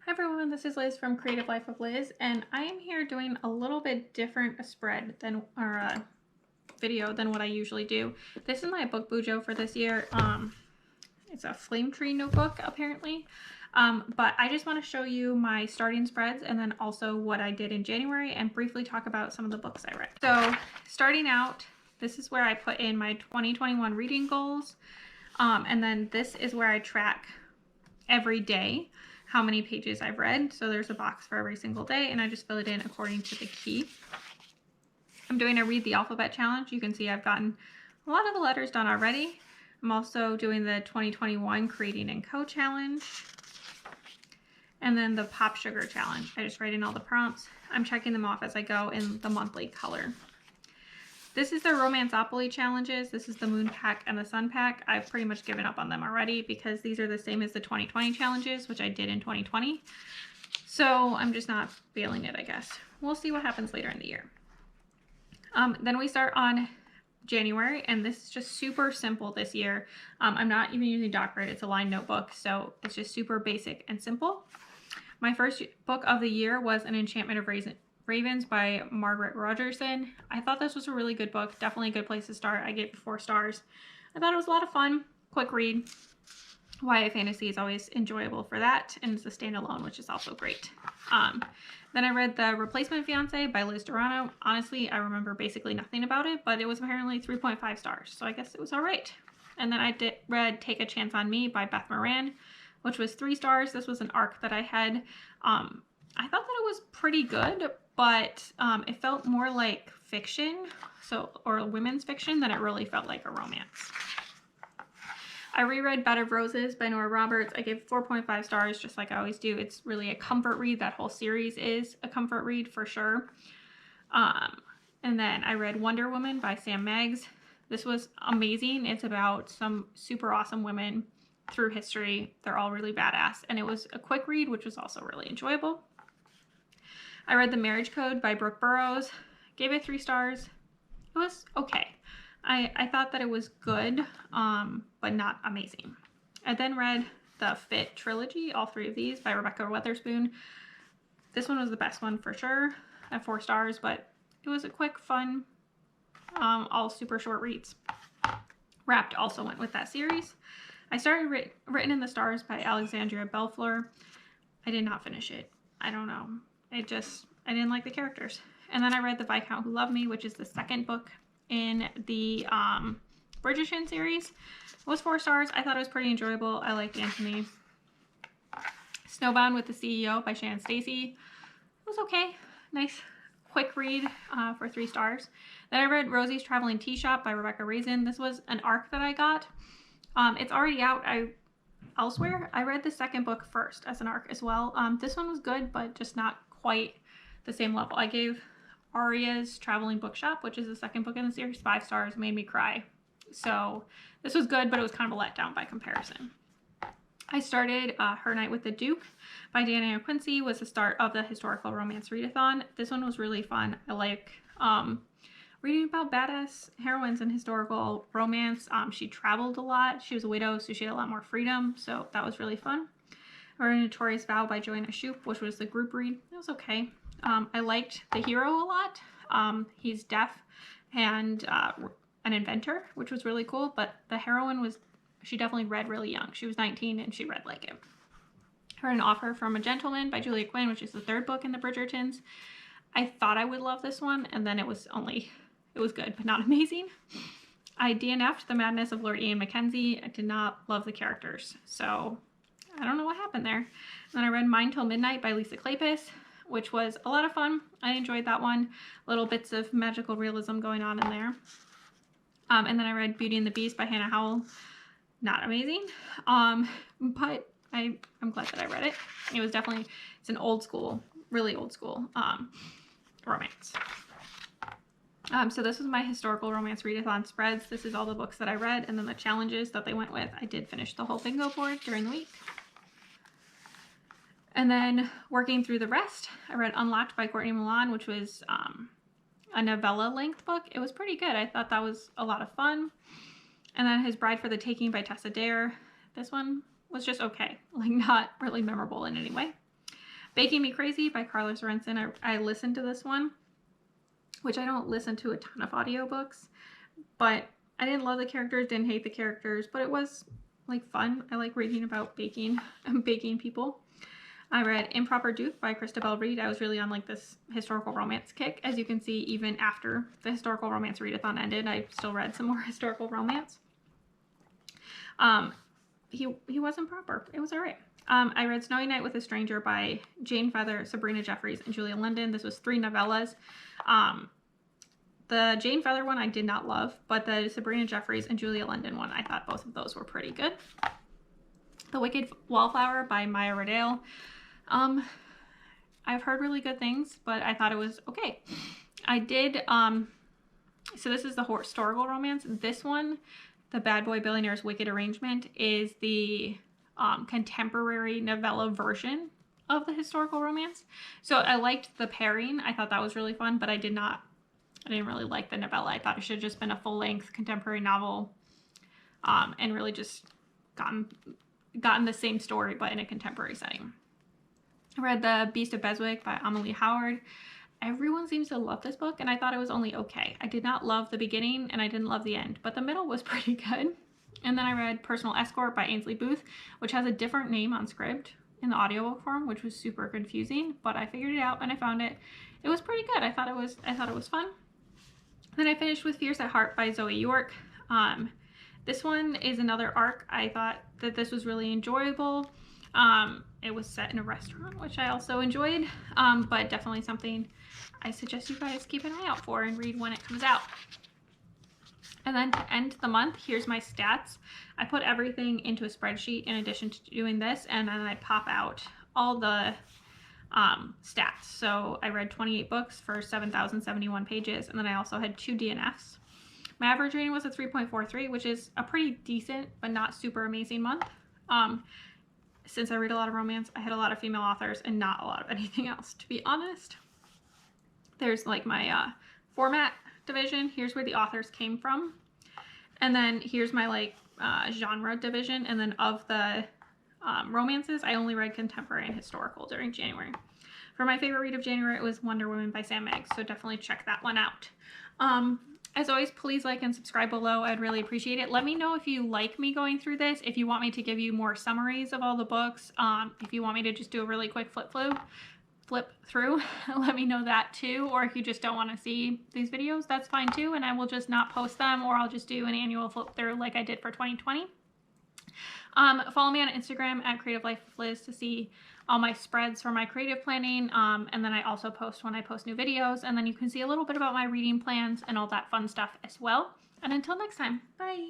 Hi everyone, this is Liz from Creative Life of Liz, and I am here doing a little bit different spread than or video than what I usually do. This is my book bujo for this year. It's a flame tree notebook apparently, but I just want to show you my starting spreads and then also what I did in January and briefly talk about some of the books I read. So starting out, this is where I put in my 2021 reading goals, and then this is where I track every day how many pages I've read. So there's a box for every single day and I just fill it in according to the key. I'm doing a read the alphabet challenge. You can see I've gotten a lot of the letters done already. I'm also doing the 2021 creating and co challenge. And then the pop sugar challenge. I just write in all the prompts. I'm checking them off as I go in the monthly color. This is the Romanceopoly challenges. This is the Moon Pack and the Sun Pack. I've pretty much given up on them already because these are the same as the 2020 challenges, which I did in 2020. So I'm just not feeling it, I guess. We'll see what happens later in the year. Then we start on January, and this is just super simple this year. I'm not even using doc grid. It's a lined notebook, so it's just super basic and simple. My first book of the year was An Enchantment of Ravens by Margaret Rogerson. I thought this was a really good book. Definitely a good place to start. I gave it 4 stars. I thought it was a lot of fun. Quick read. YA fantasy is always enjoyable for that, and it's a standalone, which is also great. Then I read The Replacement Fiance by Liz Durano. Honestly, I remember basically nothing about it, but it was apparently 3.5 stars, so I guess it was all right. And then I read Take a Chance on Me by Beth Moran, which was 3 stars. This was an arc that I had. I thought that it was pretty good, but it felt more like fiction, or women's fiction, than it really felt like a romance. I reread Bed of Roses by Nora Roberts. I gave 4.5 stars, just like I always do. It's really a comfort read. That whole series is a comfort read for sure. And then I read Wonder Woman by Sam Meggs. This was amazing. It's about some super awesome women through history. They're all really badass, and it was a quick read, which was also really enjoyable. I read The Marriage Code by Brooke Burrows. Gave it 3 stars. It was okay. I thought that it was good, but not amazing. I then read the Fit trilogy, all 3 of these, by Rebecca Weatherspoon. This one was the best one for sure, at 4 stars, but it was a quick, fun, all super short reads. Wrapped also went with that series. I started Written in the Stars by Alexandria Bellfleur. I did not finish it. I don't know. I didn't like the characters. And then I read The Viscount Who Loved Me, which is the second book in the Bridgerton series. It was 4 stars. I thought it was pretty enjoyable. I liked Anthony. Snowbound with the CEO by Shannon Stacy. It was okay. Nice quick read for 3 stars. Then I read Rosie's Traveling Tea Shop by Rebecca Raisin. This was an arc that I got. It's already out elsewhere. I read the second book first as an arc as well. This one was good, but just not quite the same level. I gave Aria's Traveling Bookshop, which is the second book in the series, 5 stars. Made me cry. So this was good, but it was kind of a letdown by comparison. I started Her Night with the Duke by Diana Quincy. Was the start of the historical romance readathon. This one was really fun. I like reading about badass heroines in historical romance. She traveled a lot. She was a widow, so she had a lot more freedom. So that was really fun. I read Notorious Vow by Joanna Shoup, which was the group read. It was okay. I liked the hero a lot. He's deaf and an inventor, which was really cool. But the heroine she definitely read really young. She was 19 and she read like it. I read An Offer from a Gentleman by Julia Quinn, which is the 3rd book in the Bridgertons. I thought I would love this one, and then it was good, but not amazing. I DNF'd The Madness of Lord Ian Mackenzie. I did not love the characters, so I don't know what happened there. And then I read Mine Till Midnight by Lisa Kleypas, which was a lot of fun. I enjoyed that one. Little bits of magical realism going on in there. And then I read Beauty and the Beast by Hannah Howell. Not amazing, but I'm glad that I read it. It was definitely, it's an old school, really old school romance. So this was my historical romance readathon spreads. This is all the books that I read, and then the challenges that they went with. I did finish the whole bingo board during the week. And then working through the rest, I read Unlocked by Courtney Milan, which was a novella length book. It was pretty good. I thought that was a lot of fun. And then His Bride for the Taking by Tessa Dare. This one was just okay, like not really memorable in any way. Baking Me Crazy by Carla Sorensen. I listened to this one, which I don't listen to a ton of audiobooks, but I didn't love the characters, didn't hate the characters, but it was like fun. I like reading about baking and baking people. I read Improper Duke by Christabel Reed. I was really on like this historical romance kick. As you can see, even after the historical romance readathon ended, I still read some more historical romance. He wasn't proper. It was all right. I read Snowy Night with a Stranger by Jane Feather, Sabrina Jeffries, and Julia London. This was 3 novellas. The Jane Feather one I did not love, but the Sabrina Jeffries and Julia London one, I thought both of those were pretty good. The Wicked Wallflower by Maya Riddell. I've heard really good things, but I thought it was okay. I did, so this is the historical romance. This one, The Bad Boy Billionaire's Wicked Arrangement, is the contemporary novella version of the historical romance. So I liked the pairing. I thought that was really fun, but I didn't really like the novella. I thought it should have just been a full-length contemporary novel, and really just gotten the same story, but in a contemporary setting. I read The Beast of Beswick by Amelie Howard. Everyone seems to love this book, and I thought it was only okay. I did not love the beginning, and I didn't love the end, but the middle was pretty good. And then I read Personal Escort by Ainsley Booth, which has a different name on Scribd in the audiobook form, which was super confusing, but I figured it out and I found it. It was pretty good. I thought it was fun. Then I finished with Fierce at Heart by Zoe York. This one is another arc. I thought that this was really enjoyable. It was set in a restaurant, which I also enjoyed, but definitely something I suggest you guys keep an eye out for and read when it comes out. And then to end the month, here's my stats. I put everything into a spreadsheet in addition to doing this, and then I pop out all the stats. So I read 28 books for 7,071 pages, and then I also had 2 DNFs. My average rating was a 3.43, which is a pretty decent but not super amazing month. Since I read a lot of romance, I had a lot of female authors and not a lot of anything else, to be honest. There's like my format division. Here's where the authors came from. And then here's my like genre division. And then of the romances, I only read contemporary and historical during January. For my favorite read of January, it was Wonder Woman by Sam Meggs, so definitely check that one out. As always, please like and subscribe below. I'd really appreciate it. Let me know if you like me going through this, if you want me to give you more summaries of all the books, if you want me to just do a really quick flip through, let me know that too. Or if you just don't want to see these videos, that's fine too, and I will just not post them, or I'll just do an annual flip through like I did for 2020. Follow me on Instagram at Creative Life with Liz to see all my spreads for my creative planning, and then I also post when I post new videos, and then you can see a little bit about my reading plans and all that fun stuff as well. And until next time, bye!